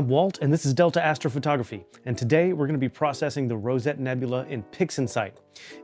I'm Walt, and this is Delta Astrophotography, and today we're going to be processing the Rosette Nebula in PixInsight.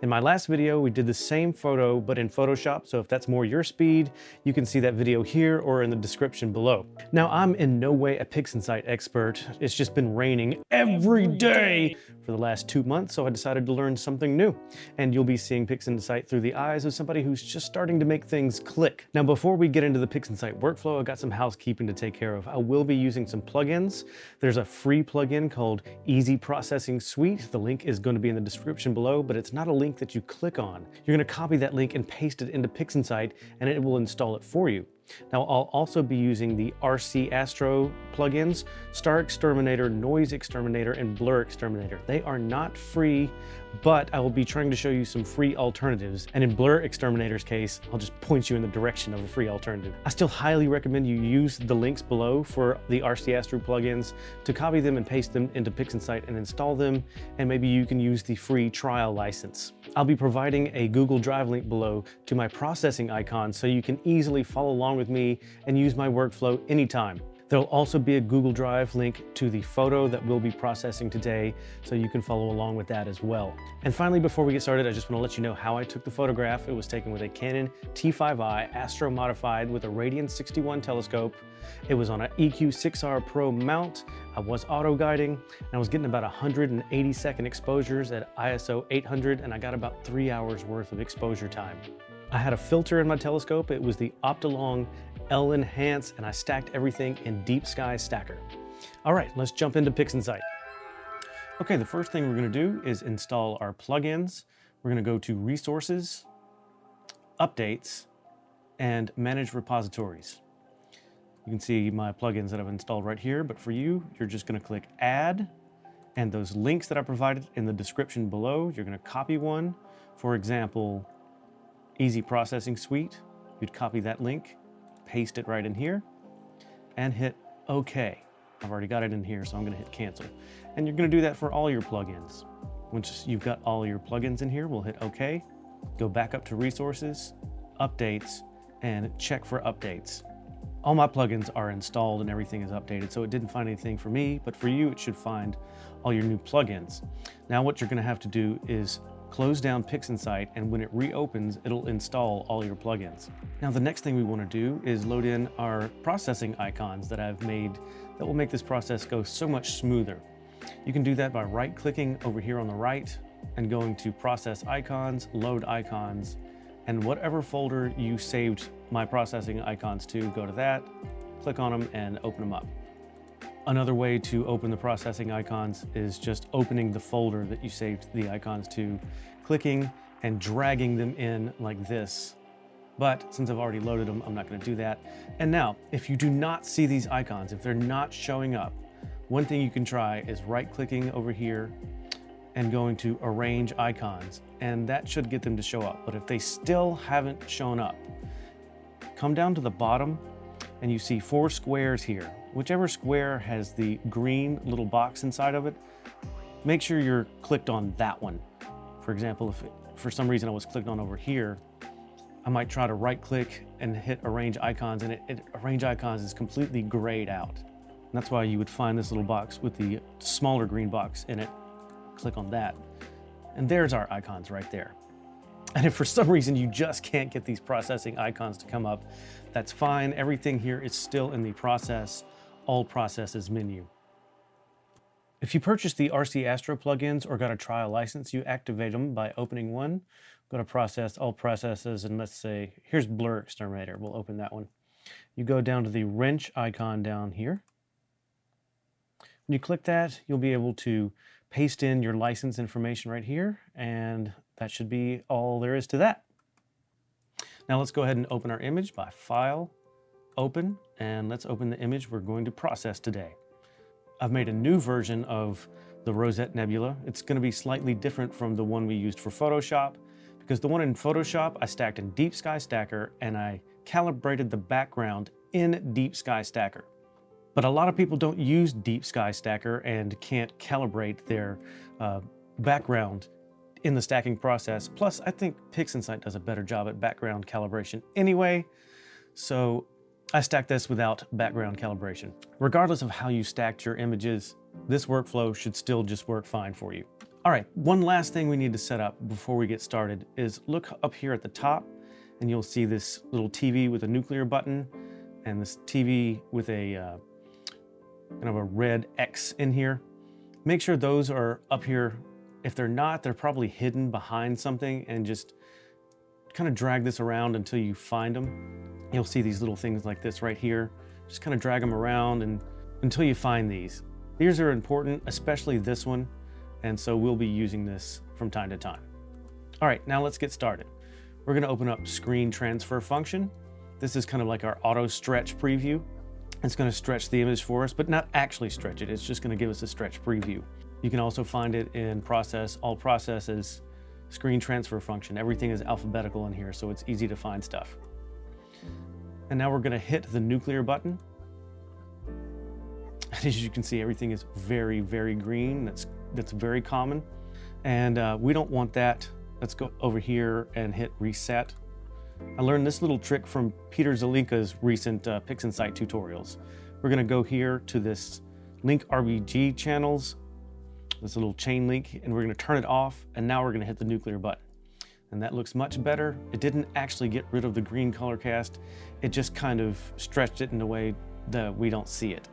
In my last video, we did the same photo, but in Photoshop, so if that's more your speed, you can see that video here or in the description below. Now, I'm in no way a PixInsight expert. It's just been raining every day for the last 2 months, so I decided to learn something new. And you'll be seeing PixInsight through the eyes of somebody who's just starting to make things click. Now, before we get into the PixInsight workflow, I got some housekeeping to take care of. I will be using some plugins. There's a free plugin called Easy Processing Suite. The link is going to be in the description below, but it's not a link that you click on. You're going to copy that link and paste it into PixInsight, and it will install it for you. Now, I'll also be using the RC Astro plugins, StarLess, Noise Exterminator, and BlurXTerminator. They are not free, but I will be trying to show you some free alternatives. And in BlurXTerminator's case, I'll just point you in the direction of a free alternative. I still highly recommend you use the links below for the RC Astro plugins to copy them and paste them into PixInsight and install them, and maybe you can use the free trial license. I'll be providing a Google Drive link below to my processing icons so you can easily follow along with me and use my workflow anytime. There'll also be a Google Drive link to the photo that we'll be processing today, so you can follow along with that as well. And finally, before we get started, I just want to let you know how I took the photograph. It was taken with a Canon T5i Astro modified with a Radian 61 telescope. It was on an EQ6R Pro mount. I was auto guiding, and I was getting about 180-second exposures at ISO 800, and I got about 3 hours worth of exposure time. I had a filter in my telescope. It was the Optolong L-Enhance, and I stacked everything in Deep Sky Stacker. All right, let's jump into PixInsight. Okay, the first thing we're gonna do is install our plugins. We're gonna go to Resources, Updates, and Manage Repositories. You can see my plugins that I've installed right here, but for you, you're just gonna click Add, and those links that I provided in the description below, you're gonna copy one. For example, Easy Processing Suite, you'd copy that link, paste it right in here, and hit OK. I've already got it in here, so I'm gonna hit cancel. And you're gonna do that for all your plugins. Once you've got all your plugins in here, we'll hit OK, go back up to Resources, Updates, and check for updates. All my plugins are installed and everything is updated, so it didn't find anything for me, but for you, it should find all your new plugins. Now what you're gonna have to do is close down PixInsight, and when it reopens, it'll install all your plugins. Now, the next thing we want to do is load in our processing icons that I've made that will make this process go so much smoother. You can do that by right-clicking over here on the right and going to Process Icons, Load Icons, and whatever folder you saved my processing icons to, go to that, click on them, and open them up. Another way to open the processing icons is just opening the folder that you saved the icons to, clicking and dragging them in like this. But since I've already loaded them, I'm not going to do that. And now, if you do not see these icons, if they're not showing up, one thing you can try is right-clicking over here and going to Arrange Icons, and that should get them to show up. But if they still haven't shown up, come down to the bottom and you see 4 squares here. Whichever square has the green little box inside of it, make sure you're clicked on that one. For example, if for some reason I was clicked on over here, I might try to right click and hit Arrange Icons, and Arrange Icons is completely grayed out. And that's why you would find this little box with the smaller green box in it. Click on that. And there's our icons right there. And if for some reason you just can't get these processing icons to come up, that's fine. Everything here is still in the Process, All Processes menu. If you purchased the RC Astro plugins or got a trial license, you activate them by opening one, go to Process, All Processes, and let's say, here's BlurXTerminator. We'll open that one. You go down to the wrench icon down here. When you click that, you'll be able to paste in your license information right here, and that should be all there is to that. Now let's go ahead and open our image by File, Open, and let's open the image we're going to process today. I've made a new version of the Rosette Nebula. It's going to be slightly different from the one we used for Photoshop, because the one in Photoshop I stacked in Deep Sky Stacker, and I calibrated the background in Deep Sky Stacker. But a lot of people don't use Deep Sky Stacker and can't calibrate their background in the stacking process. Plus, I think PixInsight does a better job at background calibration anyway. So I stacked this without background calibration. Regardless of how you stacked your images, this workflow should still just work fine for you. All right, one last thing we need to set up before we get started is look up here at the top and you'll see this little TV with a nuclear button and this TV with a kind of a red X in here. Make sure those are up here. If they're not, they're probably hidden behind something, and just kind of drag this around until you find them. You'll see these little things like this right here. Just kind of drag them around and until you find these. These are important, especially this one, and so we'll be using this from time to time. All right, now let's get started. We're gonna open up Screen Transfer Function. This is kind of like our auto stretch preview. It's gonna stretch the image for us, but not actually stretch it. It's just gonna give us a stretch preview. You can also find it in Process, All Processes, Screen Transfer Function. Everything is alphabetical in here, so it's easy to find stuff. And now we're gonna hit the nuclear button. And as you can see, everything is very, very green. That's very common. And we don't want that. Let's go over here and hit Reset. I learned this little trick from Peter Zelinka's recent PixInsight tutorials. We're gonna go here to this link RBG channels, this little chain link, and we're gonna turn it off, and now we're gonna hit the nuclear button. And that looks much better. It didn't actually get rid of the green color cast. It just kind of stretched it in a way that we don't see it.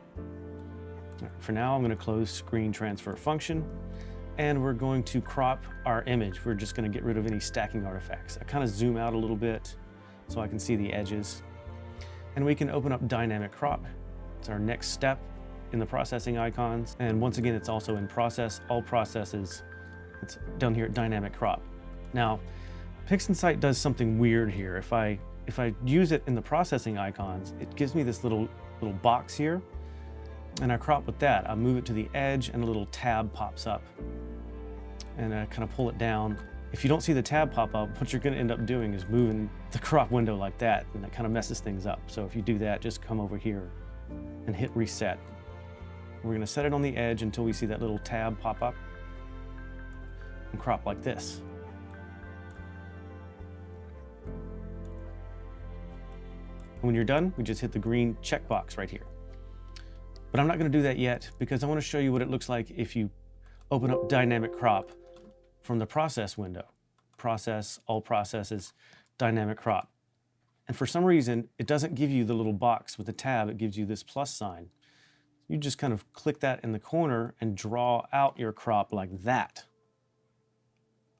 Right, for now, I'm gonna close Screen Transfer Function, and we're going to crop our image. We're just gonna get rid of any stacking artifacts. I kind of zoom out a little bit so I can see the edges. And we can open up Dynamic Crop. It's our next step in the processing icons. And once again, it's also in Process, All Processes. It's down here at Dynamic Crop. Now, PixInsight does something weird here. If I use it in the processing icons, it gives me this little box here, and I crop with that. I move it to the edge and a little tab pops up. And I kind of pull it down. If you don't see the tab pop up, what you're gonna end up doing is moving the crop window like that, and that kind of messes things up. So if you do that, just come over here and hit Reset. We're gonna set it on the edge until we see that little tab pop up and crop like this. And when you're done, we just hit the green checkbox right here. But I'm not gonna do that yet because I wanna show you what it looks like if you open up Dynamic Crop from the Process window. Process, All Processes, Dynamic Crop. And for some reason, it doesn't give you the little box with the tab, it gives you this plus sign. You just kind of click that in the corner and draw out your crop like that.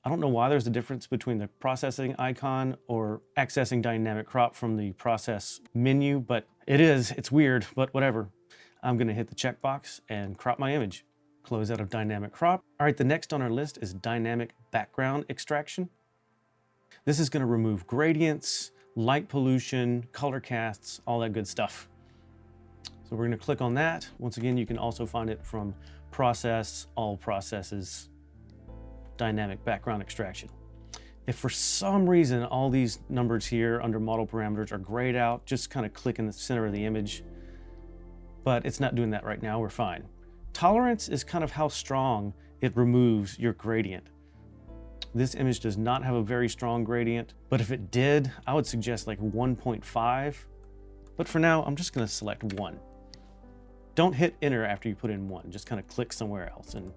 I don't know why there's a difference between the processing icon or accessing Dynamic Crop from the Process menu, but it's weird, but whatever. I'm gonna hit the checkbox and crop my image. Close out of Dynamic Crop. All right, the next on our list is Dynamic Background Extraction. This is gonna remove gradients, light pollution, color casts, all that good stuff. So we're gonna click on that. Once again, you can also find it from Process, All Processes, Dynamic Background Extraction. If for some reason all these numbers here under model parameters are grayed out, just kind of click in the center of the image. But it's not doing that right now, we're fine. Tolerance is kind of how strong it removes your gradient. This image does not have a very strong gradient, but if it did, I would suggest like 1.5. But for now, I'm just gonna select 1. Don't hit enter after you put in 1, just kind of click somewhere else and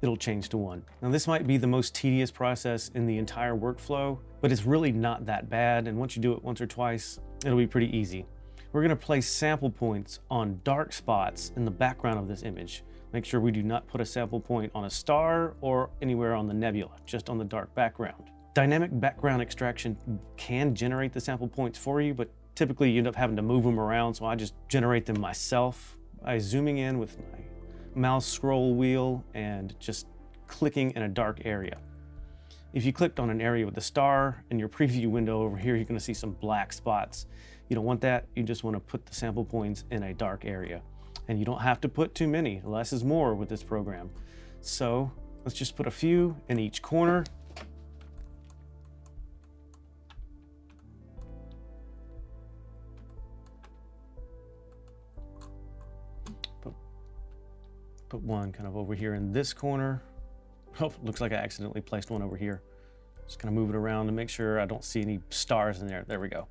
it'll change to 1. Now this might be the most tedious process in the entire workflow, but it's really not that bad. And once you do it once or twice, it'll be pretty easy. We're gonna place sample points on dark spots in the background of this image. Make sure we do not put a sample point on a star or anywhere on the nebula, just on the dark background. Dynamic background extraction can generate the sample points for you, but typically you end up having to move them around, so I just generate them myself by zooming in with my mouse scroll wheel and just clicking in a dark area. If you clicked on an area with a star in your preview window over here, you're gonna see some black spots. You don't want that. You just wanna put the sample points in a dark area. And you don't have to put too many. Less is more with this program. So let's just put a few in each corner. Put one kind of over here in this corner. Oh, looks like I accidentally placed one over here. Just kind of move it around to make sure I don't see any stars in there. There we go.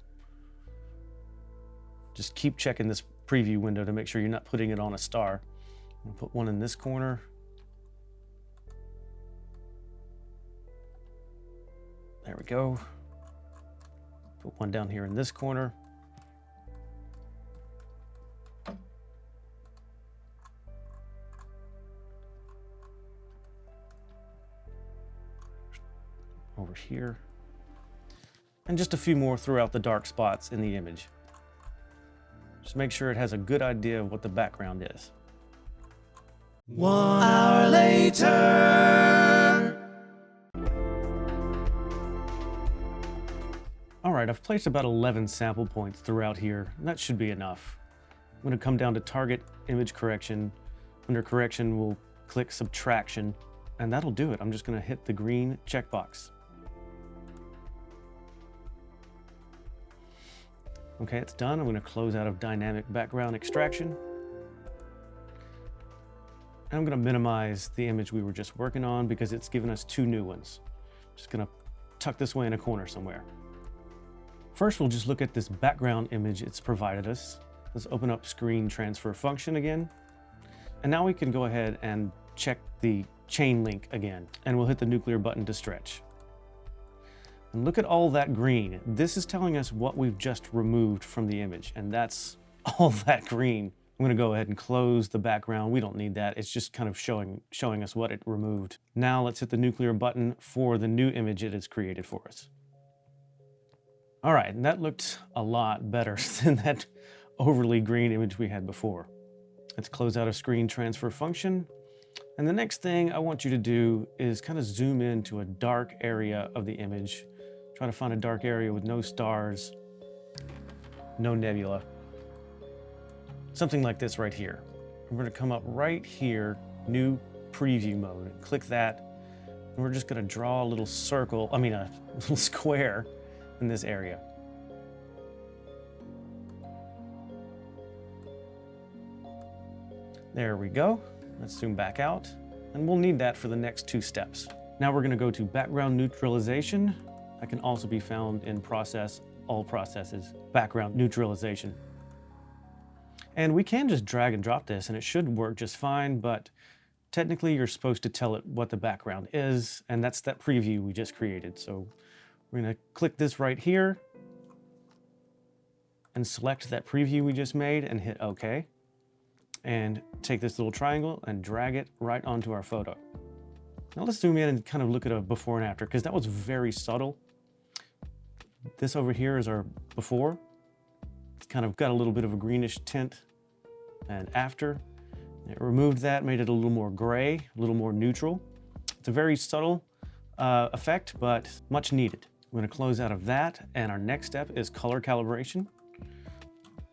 Just keep checking this preview window to make sure you're not putting it on a star. I'm gonna put one in this corner. There we go. Put one down here in this corner. Over here. And just a few more throughout the dark spots in the image. Just make sure it has a good idea of what the background is. 1 hour later. All right, I've placed about 11 sample points throughout here, and that should be enough. I'm going to come down to Target Image Correction. Under Correction, we'll click Subtraction, and that'll do it. I'm just going to hit the green checkbox. Okay, it's done. I'm going to close out of Dynamic Background Extraction. And I'm going to minimize the image we were just working on because it's given us 2 new ones. Just going to tuck this way in a corner somewhere. First, we'll just look at this background image it's provided us. Let's open up Screen Transfer Function again. And now we can go ahead and check the chain link again. And we'll hit the nuclear button to stretch. And look at all that green. This is telling us what we've just removed from the image, and that's all that green. I'm gonna go ahead and close the background. We don't need that. It's just kind of showing us what it removed. Now let's hit the nuclear button for the new image it has created for us. All right, and that looked a lot better than that overly green image we had before. Let's close out of Screen Transfer Function. And the next thing I want you to do is kind of zoom into a dark area of the image. Try to find a dark area with no stars, no nebula. Something like this right here. We're going to come up right here, New Preview Mode, and click that. And we're just going to draw a little circle, a little square in this area. There we go. Let's zoom back out, and we'll need that for the next 2 steps. Now we're going to go to Background Neutralization. That can also be found in Process, All Processes, Background Neutralization. And we can just drag and drop this, and it should work just fine, but technically you're supposed to tell it what the background is, and that's that preview we just created. So we're going to click this right here and select that preview we just made and hit OK. And take this little triangle and drag it right onto our photo. Now let's zoom in and kind of look at a before and after, because that was very subtle. This over here is our before. It's kind of got a little bit of a greenish tint. And after, it removed that, made it a little more gray, a little more neutral. It's a very subtle effect, but much needed. I'm going to close out of that, and our next step is color calibration.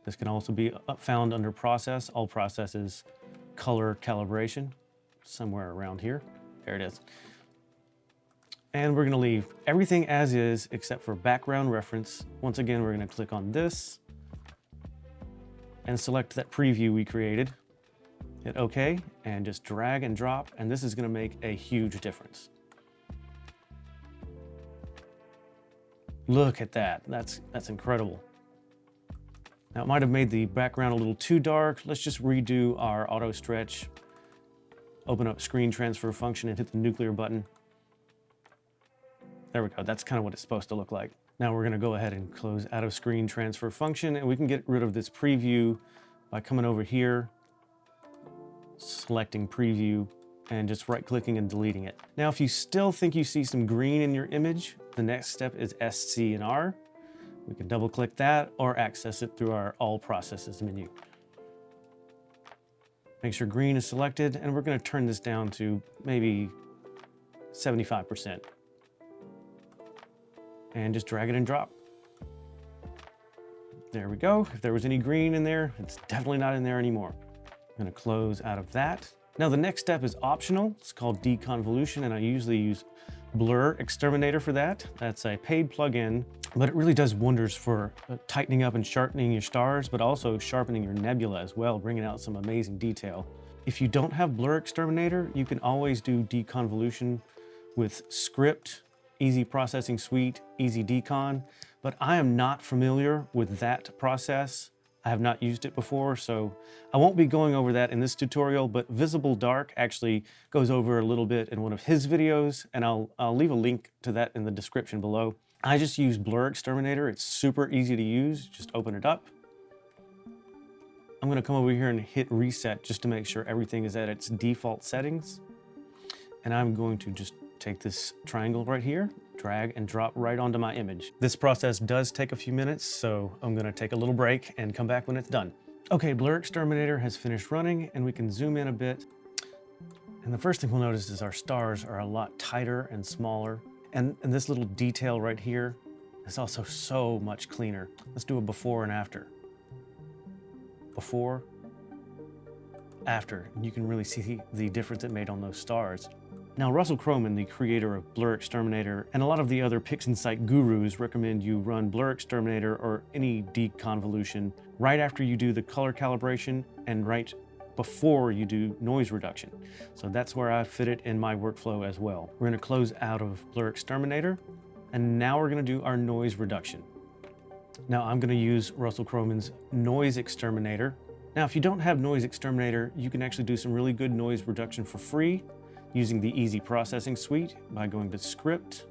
This can also be found under Process, All Processes, Color Calibration, somewhere around here. There it is. And we're going to leave everything as is except for background reference. Once again, we're going to click on this and select that preview we created. Hit OK, and just drag and drop, and this is going to make a huge difference. Look at that. That's incredible. Now, it might have made the background a little too dark. Let's just redo our auto stretch. Open up Screen Transfer Function and hit the nuclear button. There we go. That's kind of what it's supposed to look like. Now we're going to go ahead and close out of Screen Transfer Function, and we can get rid of this preview by coming over here, selecting Preview, and just right-clicking and deleting it. Now, if you still think you see some green in your image, the next step is SCNR. We can double-click that or access it through our All Processes menu. Make sure green is selected, and we're going to turn this down to maybe 75%. And just drag it and drop. There we go. If there was any green in there, it's definitely not in there anymore. I'm going to close out of that. Now the next step is optional. It's called deconvolution, and I usually use BlurXTerminator for that. That's a paid plugin, but it really does wonders for tightening up and sharpening your stars, but also sharpening your nebula as well, bringing out some amazing detail. If you don't have BlurXTerminator, you can always do deconvolution with Script, Easy Processing Suite, Easy Decon, but I am not familiar with that process. I have not used it before, so I won't be going over that in this tutorial, but Visible Dark actually goes over a little bit in one of his videos, and I'll leave a link to that in the description below. I just use BlurXTerminator. It's super easy to use. Just open it up. I'm gonna come over here and hit reset just to make sure everything is at its default settings. And I'm going to just take this triangle right here, drag and drop right onto my image. This process does take a few minutes, so I'm gonna take a little break and come back when it's done. Okay, BlurXTerminator has finished running, and we can zoom in a bit. And the first thing we'll notice is our stars are a lot tighter and smaller. And this little detail right here is also so much cleaner. Let's do a before and after. Before, after. You can really see the difference it made on those stars. Now, Russell Croman, the creator of BlurXTerminator, and a lot of the other PixInsight gurus recommend you run BlurXTerminator or any deconvolution right after you do the color calibration and right before you do noise reduction. So that's where I fit it in my workflow as well. We're going to close out of BlurXTerminator, and now we're going to do our noise reduction. Now I'm going to use Russell Croman's Noise Exterminator. Now, if you don't have Noise Exterminator, you can actually do some really good noise reduction for free using the Easy Processing Suite by going to Script,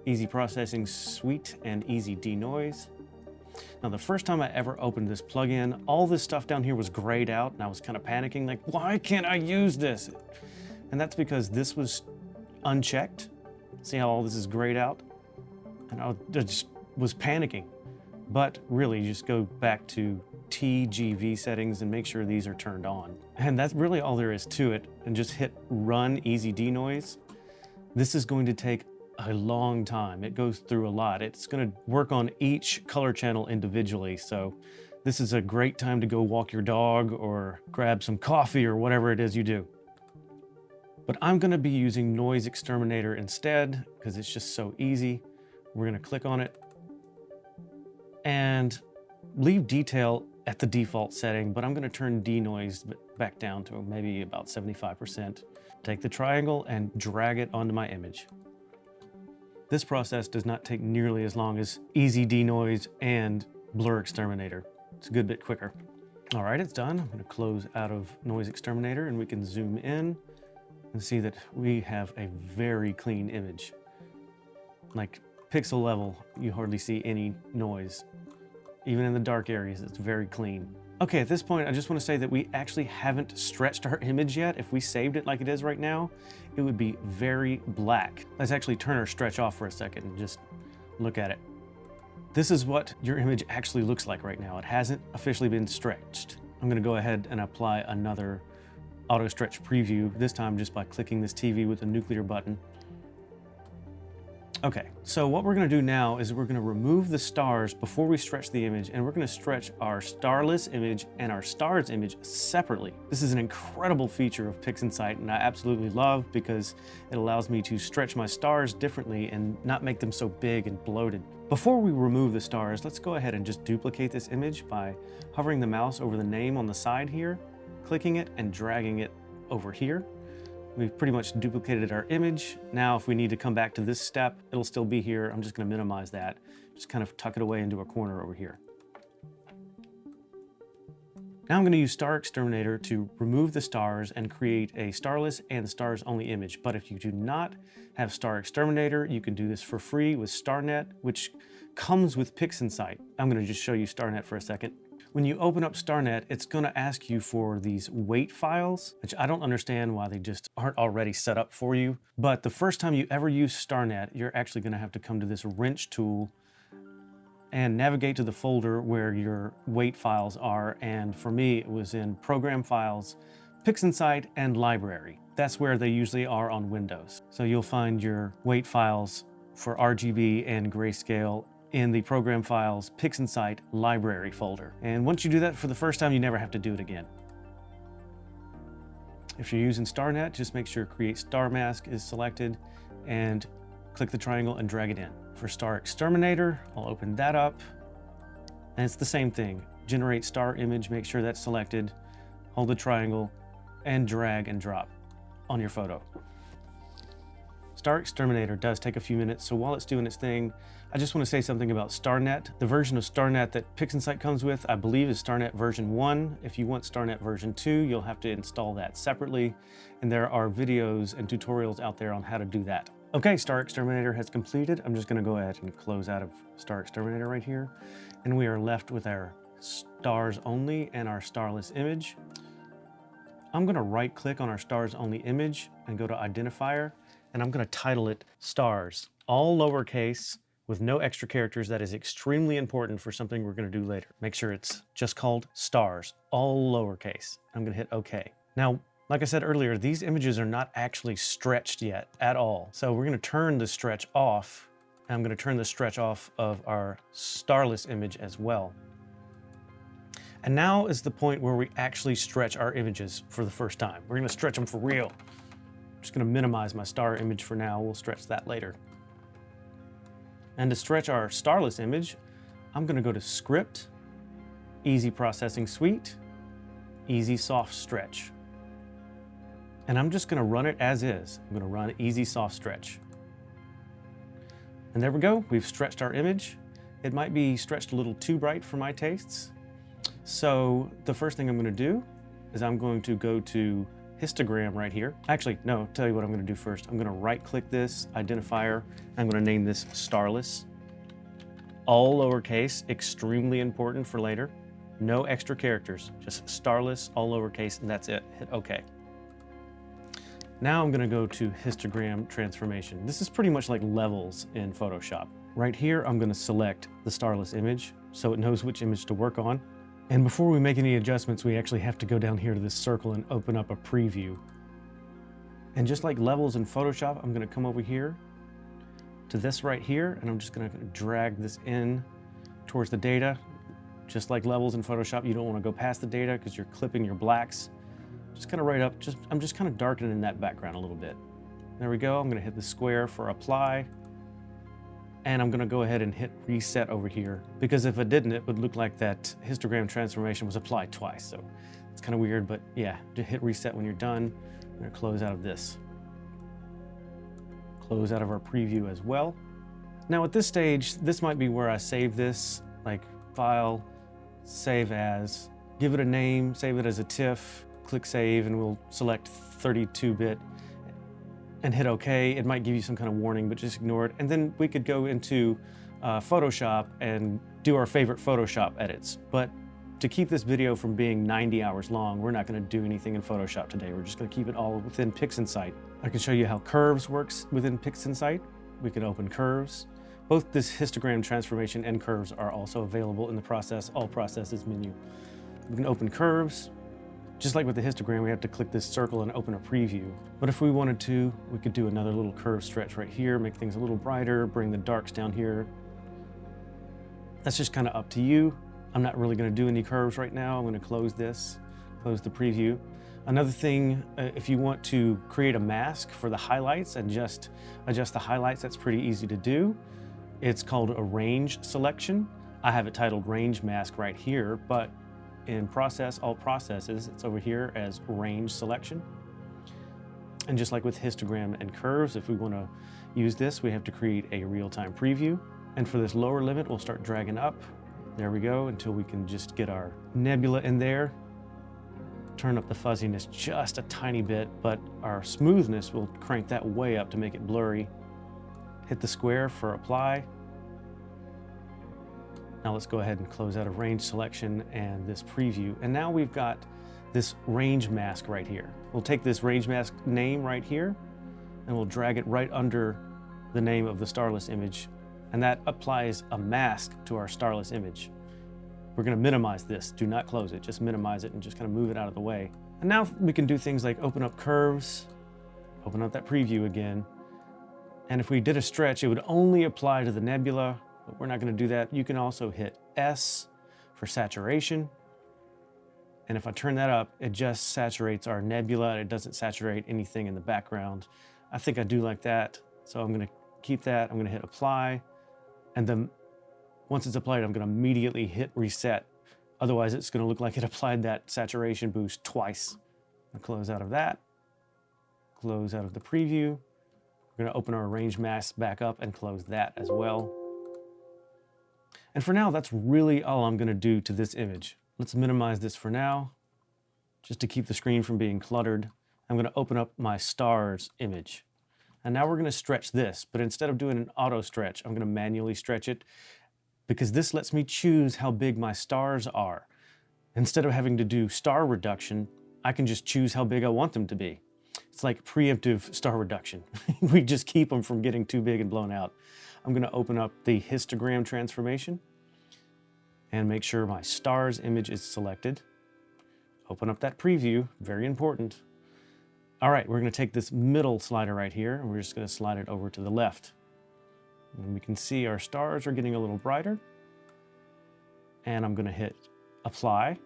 Easy Processing Suite, and Easy Denoise. Now, the first time I ever opened this plugin, all this stuff down here was grayed out, and I was kind of panicking, like, why can't I use this? And that's because this was unchecked. See how all this is grayed out? And I just was panicking. But really, you just go back to TGV settings and make sure these are turned on. And that's really all there is to it. And just hit Run Easy Denoise. This is going to take a long time. It goes through a lot. It's going to work on each color channel individually. So this is a great time to go walk your dog or grab some coffee or whatever it is you do. But I'm going to be using Noise Exterminator instead because it's just so easy. We're going to click on it and leave detail at the default setting, but I'm going to turn denoise back down to maybe about 75%. Take the triangle and drag it onto my image. This process does not take nearly as long as Easy Denoise and BlurXTerminator. It's a good bit quicker. All right, it's done. I'm going to close out of Noise Exterminator, and we can zoom in and see that we have a very clean image. Like pixel level, you hardly see any noise. Even in the dark areas, it's very clean. Okay, at this point, I just want to say that we actually haven't stretched our image yet. If we saved it like it is right now, it would be very black. Let's actually turn our stretch off for a second and just look at it. This is what your image actually looks like right now. It hasn't officially been stretched. I'm going to go ahead and apply another auto stretch preview, this time just by clicking this TV with the nuclear button. Okay, so what we're going to do now is we're going to remove the stars before we stretch the image, and we're going to stretch our starless image and our stars image separately. This is an incredible feature of PixInsight, and I absolutely love because it allows me to stretch my stars differently and not make them so big and bloated. Before we remove the stars, let's go ahead and just duplicate this image by hovering the mouse over the name on the side here, clicking it and dragging it over here. We've pretty much duplicated our image. Now, if we need to come back to this step, it'll still be here. I'm just going to minimize that. Just kind of tuck it away into a corner over here. Now I'm going to use StarXterminator to remove the stars and create a starless and stars only image. But if you do not have StarXterminator, you can do this for free with StarNet, which comes with PixInsight. I'm going to just show you StarNet for a second. When you open up StarNet, it's going to ask you for these weight files, which I don't understand why they just aren't already set up for you. But the first time you ever use StarNet, you're actually going to have to come to this wrench tool and navigate to the folder where your weight files are. And for me, it was in Program Files, PixInsight, and Library. That's where they usually are on Windows. So you'll find your weight files for RGB and grayscale in the Program Files PixInsight Library folder. And once you do that for the first time, you never have to do it again. If you're using StarNet, just make sure Create Star Mask is selected and click the triangle and drag it in. For StarXterminator, I'll open that up. And it's the same thing. Generate Star Image, make sure that's selected, hold the triangle, and drag and drop on your photo. StarXTerminator does take a few minutes, so while it's doing its thing, I just want to say something about StarNet. The version of StarNet that PixInsight comes with, I believe, is StarNet version 1. If you want StarNet version 2, you'll have to install that separately, and there are videos and tutorials out there on how to do that. Okay, StarXTerminator has completed. I'm just going to go ahead and close out of StarXTerminator right here, and we are left with our stars only and our starless image. I'm going to right click on our stars only image and go to identifier, and I'm going to title it stars, all lowercase with no extra characters. That is extremely important for something we're going to do later. Make sure it's just called stars, all lowercase. I'm going to hit OK. Now, like I said earlier, these images are not actually stretched yet at all. So we're going to turn the stretch off, and I'm going to turn the stretch off of our starless image as well. And now is the point where we actually stretch our images for the first time. We're going to stretch them for real. I'm just going to minimize my star image for now. We'll stretch that later. And to stretch our starless image, I'm going to go to Script, Easy Processing Suite, Easy Soft Stretch. And I'm just going to run it as is. I'm going to run Easy Soft Stretch. And there we go. We've stretched our image. It might be stretched a little too bright for my tastes. So the first thing I'm going to do is I'm going to go to histogram right here. Actually, no, I'll tell you what I'm going to do first. I'm going to right click this identifier. I'm going to name this Starless. All lowercase, extremely important for later. No extra characters, just Starless, all lowercase, and that's it. Hit OK. Now I'm going to go to histogram transformation. This is pretty much like levels in Photoshop. Right here, I'm going to select the starless image so it knows which image to work on. And before we make any adjustments, we actually have to go down here to this circle and open up a preview. And just like levels in Photoshop, I'm going to come over here to this right here, and I'm just going to drag this in towards the data. Just like levels in Photoshop, you don't want to go past the data because you're clipping your blacks. Just kind of right up, I'm just kind of darkening that background a little bit. There we go. I'm going to hit the square for apply. And I'm going to go ahead and hit reset over here, because if I didn't, it would look like that histogram transformation was applied twice. So it's kind of weird, but yeah, just hit reset when you're done. I'm going to close out of this. Close out of our preview as well. Now at this stage, this might be where I save this, like File, Save As, give it a name, save it as a TIFF, click Save, and we'll select 32-bit. And hit OK. It might give you some kind of warning, but just ignore it. And then we could go into Photoshop and do our favorite Photoshop edits. But to keep this video from being 90 hours long, we're not going to do anything in Photoshop today. We're just going to keep it all within PixInsight. I can show you how curves works within PixInsight. We can open curves. Both this histogram transformation and curves are also available in the Process All Processes menu. We can open curves. Just like with the histogram, we have to click this circle and open a preview. But if we wanted to, we could do another little curve stretch right here, make things a little brighter, bring the darks down here. That's just kind of up to you. I'm not really going to do any curves right now. I'm going to close this, close the preview. Another thing, if you want to create a mask for the highlights and just adjust the highlights, that's pretty easy to do. It's called a range selection. I have it titled range mask right here, but in Process All Processes, it's over here as range selection. And just like with histogram and curves, if we want to use this, we have to create a real-time preview. And for this lower limit, we'll start dragging up. There we go, until we can just get our nebula in there. Turn up the fuzziness just a tiny bit, but our smoothness, will crank that way up to make it blurry. Hit the square for apply. Now let's go ahead and close out of range selection and this preview. And now we've got this range mask right here. We'll take this range mask name right here, and we'll drag it right under the name of the starless image. And that applies a mask to our starless image. We're going to minimize this. Do not close it. Just minimize it and just kind of move it out of the way. And now we can do things like open up curves, open up that preview again. And if we did a stretch, it would only apply to the nebula. But we're not going to do that. You can also hit S for saturation. And if I turn that up, it just saturates our nebula. It doesn't saturate anything in the background. I think I do like that. So I'm going to keep that. I'm going to hit apply. And then once it's applied, I'm going to immediately hit reset. Otherwise, it's going to look like it applied that saturation boost twice. I'll close out of that. Close out of the preview. We're gonna open our arrange mask back up and close that as well. And for now, that's really all I'm gonna do to this image. Let's minimize this for now, just to keep the screen from being cluttered. I'm gonna open up my stars image. And now we're gonna stretch this, but instead of doing an auto stretch, I'm gonna manually stretch it because this lets me choose how big my stars are. Instead of having to do star reduction, I can just choose how big I want them to be. It's like preemptive star reduction. We just keep them from getting too big and blown out. I'm gonna open up the histogram transformation and make sure my stars image is selected. Open up that preview, very important. All right, we're gonna take this middle slider right here and we're just gonna slide it over to the left. And we can see our stars are getting a little brighter. And I'm gonna hit apply,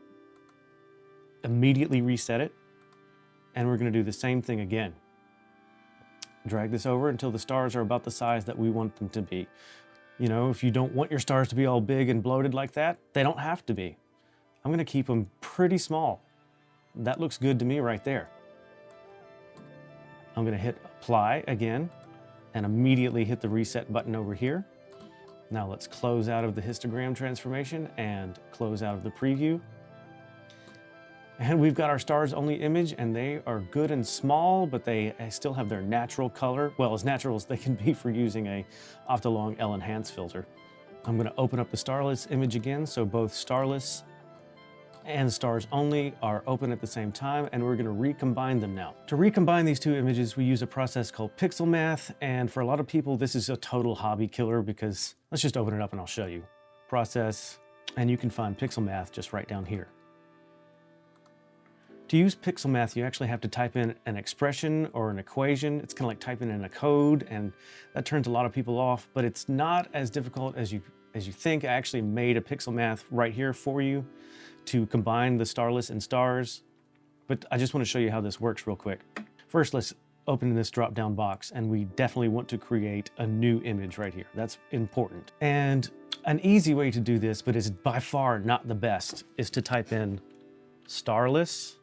immediately reset it, and we're gonna do the same thing again. Drag this over until the stars are about the size that we want them to be. You know, if you don't want your stars to be all big and bloated like that, they don't have to be. I'm gonna keep them pretty small. That looks good to me right there. I'm gonna hit apply again and immediately hit the reset button over here. Now let's close out of the histogram transformation and close out of the preview. And we've got our stars only image and they are good and small, but they still have their natural color. Well, as natural as they can be for using a Optilong L Enhance filter. I'm gonna open up the Starless image again, so both Starless and stars only are open at the same time, and we're gonna recombine them now. To recombine these two images, we use a process called pixel math, and for a lot of people, this is a total hobby killer because, let's just open it up and I'll show you. Process, and you can find pixel math just right down here. To use pixel math, you actually have to type in an expression or an equation. It's kind of like typing in a code, and that turns a lot of people off, but it's not as difficult as you think. I actually made a pixel math right here for you to combine the Starless and stars, but I just want to show you how this works real quick. First, let's open this drop-down box, and we definitely want to create a new image right here. That's important. And an easy way to do this, but is by far not the best, is to type in Starless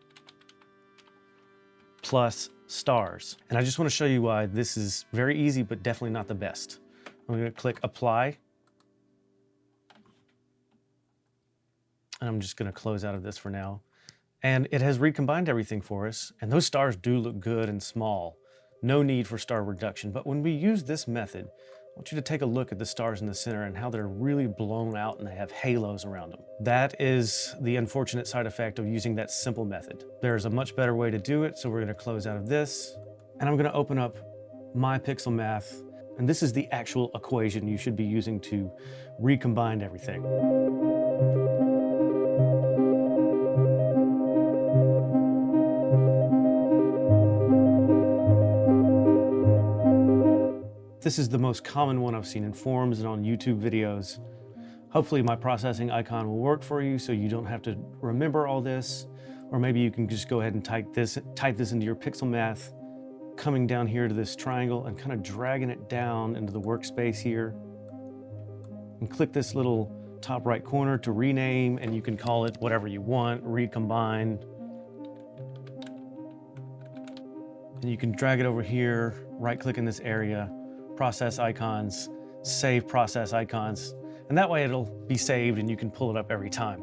plus stars. And I just want to show you why this is very easy, but definitely not the best. I'm going to click apply. And I'm just going to close out of this for now. And it has recombined everything for us. And those stars do look good and small. No need for star reduction. But when we use this method, I want you to take a look at the stars in the center and how they're really blown out and they have halos around them. That is the unfortunate side effect of using that simple method. There's a much better way to do it, so we're gonna close out of this. And I'm gonna open up my pixel math, and this is the actual equation you should be using to recombine everything. This is the most common one I've seen in forums and on YouTube videos. Hopefully my processing icon will work for you so you don't have to remember all this, or maybe you can just go ahead and type this into your pixel math, coming down here to this triangle and kind of dragging it down into the workspace here. And click this little top right corner to rename, and you can call it whatever you want, recombine. And you can drag it over here, right click in this area, process icons, save process icons, and that way it'll be saved and you can pull it up every time.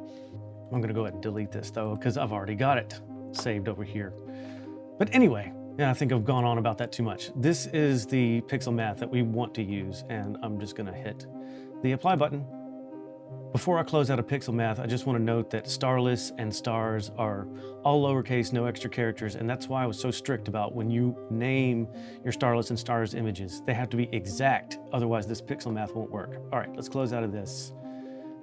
I'm gonna go ahead and delete this though, because I've already got it saved over here. But anyway, yeah, I think I've gone on about that too much. This is the pixel math that we want to use, and I'm just gonna hit the apply button. Before I close out of pixel math, I just want to note that Starless and stars are all lowercase, no extra characters, and that's why I was so strict about when you name your Starless and stars images. They have to be exact, otherwise this pixel math won't work. All right, let's close out of this.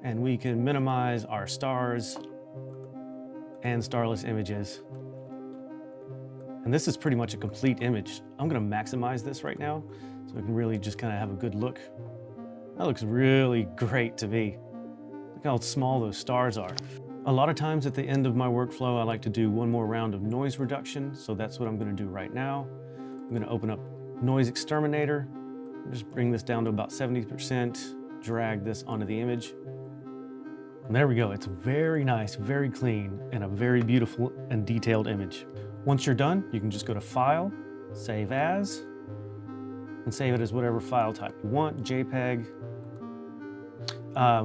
And we can minimize our stars and Starless images. And this is pretty much a complete image. I'm gonna maximize this right now so we can really just kind of have a good look. That looks really great to me. Look how small those stars are. A lot of times at the end of my workflow, I like to do one more round of noise reduction. So that's what I'm gonna do right now. I'm gonna open up BlurXTerminator, just bring this down to about 70%, drag this onto the image. And there we go. It's very nice, very clean, and a very beautiful and detailed image. Once you're done, you can just go to File, Save As, and save it as whatever file type you want, JPEG.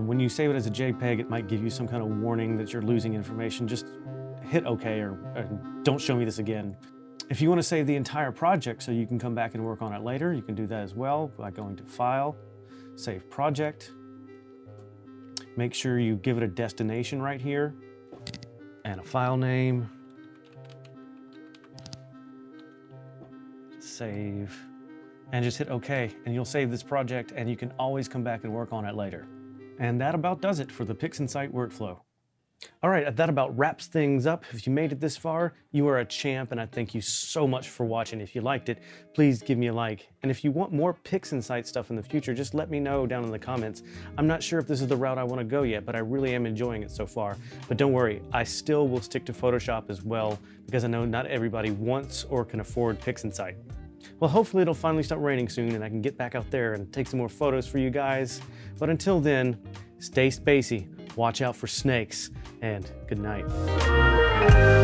When you save it as a JPEG, it might give you some kind of warning that you're losing information. Just hit OK or don't show me this again. If you want to save the entire project so you can come back and work on it later, you can do that as well by going to File, Save Project. Make sure you give it a destination right here and a file name. Save, and just hit OK, and you'll save this project, and you can always come back and work on it later. And that about does it for the PixInsight workflow. All right, that about wraps things up. If you made it this far, you are a champ, and I thank you so much for watching. If you liked it, please give me a like. And if you want more PixInsight stuff in the future, just let me know down in the comments. I'm not sure if this is the route I want to go yet, but I really am enjoying it so far. But don't worry, I still will stick to Photoshop as well, because I know not everybody wants or can afford PixInsight. Well, hopefully it'll finally stop raining soon and I can get back out there and take some more photos for you guys. But until then, stay spacey, watch out for snakes, and good night.